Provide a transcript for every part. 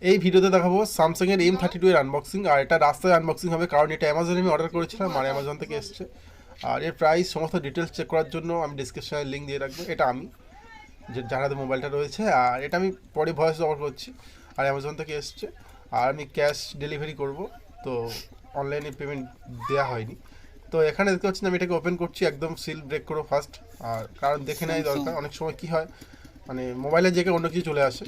এই ভিডিওতে দেখাবো স্যামসাংয়ের M32 এর আনবক্সিং। আর এটা রাস্তায় আনবক্সিং হবে, কারণ এটা অ্যামাজনে আমি অর্ডার করেছিলাম আর অ্যামাজন থেকে এসছে। আর এর প্রাইস সমস্ত ডিটেলস চেক করার জন্য আমি ডিসক্রিপশনে লিঙ্ক দিয়ে রাখবো। এটা আমি যে যার হাতে মোবাইলটা রয়েছে, আর এটা আমি পরে ভয়েস অর্ডার করছি আর অ্যামাজন থেকে এসছে। আর আমি ক্যাশ ডেলিভারি করব, তো অনলাইনে পেমেন্ট দেওয়া হয়নি। তো এখানে দেখতে পাচ্ছেন আমি এটাকে ওপেন করছি, একদম সিল ব্রেক করো ফার্স্ট। আর কারণ দেখে নেওয়াই দরকার, অনেক সময় কী হয় মানে মোবাইলের জায়গায় অন্য কিছু চলে আসে।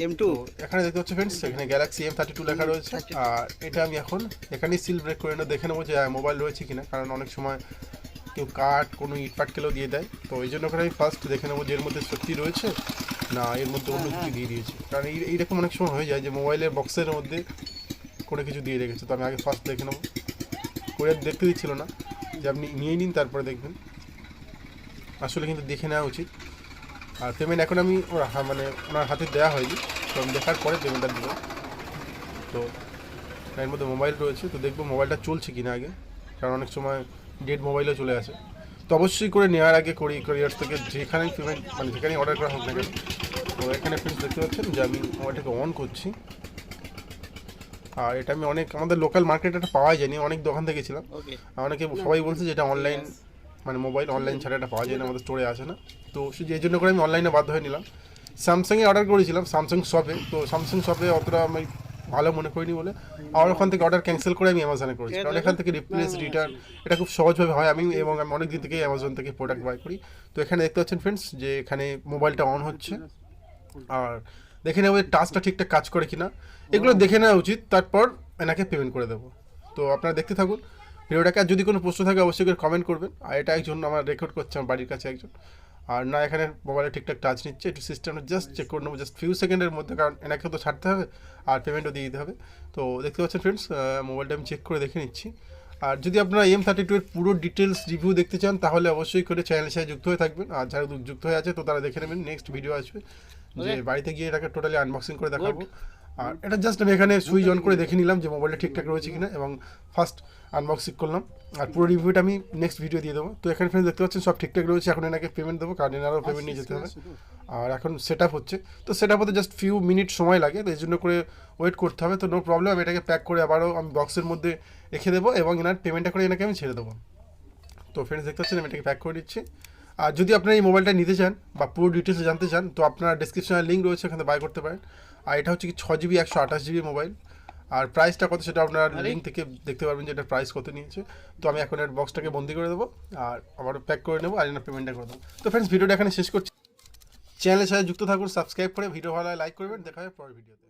M2 তো এখানে দেখতে পাচ্ছ ফ্রেন্ডস, এখানে গ্যালাক্সি M32 লেখা রয়েছে। আর এটা আমি এখন এখানেই সিল ব্রেক করে দেখে নেবো যে মোবাইল রয়েছে কিনা, কারণ অনেক সময় কেউ কাঠ কোনো ইটপাট কেলেও দিয়ে দেয়। তো এই জন্য করে আমি ফার্স্ট দেখে নেবো যে এর মধ্যে সত্যি রয়েছে না এর মধ্যে অন্য কিছু দিয়ে দিয়েছে, কারণ এইরকম অনেক সময় হয়ে যায় যে মোবাইলের বক্সের মধ্যে কোনো কিছু দিয়ে রেখেছে। তো আমি আগে ফার্স্ট দেখে নেবো, কোরিয়ার দেখতে দিচ্ছিল না যে আপনি নিয়ে নিন তারপরে দেখবেন, আসলে কিন্তু দেখে নেওয়া উচিত। আর পেমেন্ট এখন আমি মানে ওনার হাতে দেওয়া হয়নি, তো আমি দেখার পরে পেমেন্টটা দেবো। তো এর মধ্যে মোবাইল রয়েছে, তো দেখবো মোবাইলটা চলছে কিনা আগে, কারণ অনেক সময় ডেড মোবাইলও চলে আসে। তো অবশ্যই করে নেওয়ার আগে কোরিয়ার থেকে যেখানেই পেমেন্ট মানে যেখানেই অর্ডার করা হোক না কেন। তো এখানে ফ্রেন্ডস দেখতে পাচ্ছেন যে আমি মোবাইলটাকে অন করছি। আর এটা আমি আমাদের লোকাল মার্কেটে এটা পাওয়া যায়নি, অনেক দোকান থেকে ছিলাম। অনেকে সবাই বলছে যে এটা অনলাইন মানে মোবাইল অনলাইন ছাড়া এটা পাওয়া যায় না, আমাদের স্টোরে আসে না। তো এই জন্য করে আমি অনলাইনে বাধ্য হয়ে নিলাম। স্যামসাংয়ে অর্ডার করেছিলাম, স্যামসাং শপে। তো স্যামসাং শপে অতটা আমি ভালো মনে করিনি বলে আর ওখান থেকে অর্ডার ক্যান্সেল করে আমি অ্যামাজনে করেছি, কারণ এখান থেকে রিপ্লেস রিটার্ন এটা খুব সহজভাবে হয়। আমি অনেক দিন থেকেই অ্যামাজন থেকে প্রোডাক্ট বাই করি। তো এখানে দেখতে পাচ্ছেন ফ্রেন্ডস যে এখানে মোবাইলটা অন হচ্ছে। আর দেখে নেবো টাচটা ঠিকঠাক কাজ করে কিনা, এগুলো দেখে নেওয়া উচিত, তারপর এনাকে পেমেন্ট করে দেবো। তো আপনারা দেখতে থাকুন ভিডিওটাকে। আর যদি কোনো প্রশ্ন থাকে অবশ্যই করে কমেন্ট করবেন। আর এটা একজন আমার রেকর্ড করছে আমার বাড়ির কাছে একজন, আর না এখানে মোবাইলে ঠিকঠাক টাচ নিচ্ছে, একটু সিস্টেমটা জাস্ট চেক করে নেবো জাস্ট ফিউ সেকেন্ডের মধ্যে, কারণ এনাকেও তো ছাড়তে হবে আর পেমেন্টও দিয়ে দিতে হবে। তো দেখতে পাচ্ছেন ফ্রেন্ডস মোবাইলটা আমি চেক করে দেখে নিচ্ছি। আর যদি আপনারা M32 এর পুরো ডিটেলস রিভিউ দেখতে চান তাহলে অবশ্যই করে চ্যানেলের সাথে যুক্ত হয়ে থাকবেন। আর যারা যুক্ত হয়ে আছে তো তারা দেখে নেবেন, নেক্সট ভিডিও আসবে যে বাড়িতে গিয়ে এটাকে টোটালি আনবক্সিং করে দেখাবো। আর এটা জাস্ট আমি এখানে সুইচ অন করে দেখে নিলাম যে মোবাইলটা ঠিকঠাক রয়েছে কিনা, এবং ফার্স্ট আনবক্সিং করলাম। আর পুরো রিভিউটা আমি নেক্সট ভিডিও দিয়ে দেবো। তো এখানে ফ্রেন্ডস দেখতে পাচ্ছেন সব ঠিকঠাক রয়েছে, এখন এনাকে পেমেন্ট দেবো, কারণ এনারও পেমেন্ট নিয়ে যেতে হবে। আর এখন সেট আপ হচ্ছে, তো সেট আপ হতে জাস্ট ফিউ মিনিট সময় লাগে, তো এই জন্য করে ওয়েট করতে হবে। তো নো প্রবলেম, আমি এটাকে প্যাক করে আবারও আমি বক্সের মধ্যে রেখে দেবো এবং এনার পেমেন্টটা করে এনাকে আমি ছেড়ে দেবো। তো ফ্রেন্ডস দেখতে পাচ্ছেন আমি এটাকে প্যাক করে দিচ্ছি। আর যদি আপনারা এই মোবাইলটা নিতে চান বা পুরো ডিটেলস জানতে চান তো আপনার ডিসক্রিপশনে লিঙ্ক রয়েছে, ওখানে বাই করতে পারেন। আর এটা হচ্ছে কি 6GB 128GB মোবাইল। আর প্রাইসটা কত সেটা আপনার লিঙ্ক থেকে দেখতে পারবেন যে এটার প্রাইস কত নিয়েছে। তো আমি এখন এর বক্সটাকে বন্দি করে দেবো আর আবার প্যাক করে নেবো আর এনার পেমেন্টটা করে দেবো। তো ফ্রেন্ডস ভিডিওটা এখানে শেষ করছি। চ্যানেলের সাথে যুক্ত থাকুন, সাবস্ক্রাইব করে ভিডিও ভালো লাইক করবেন। দেখা হবে পরের ভিডিওতে।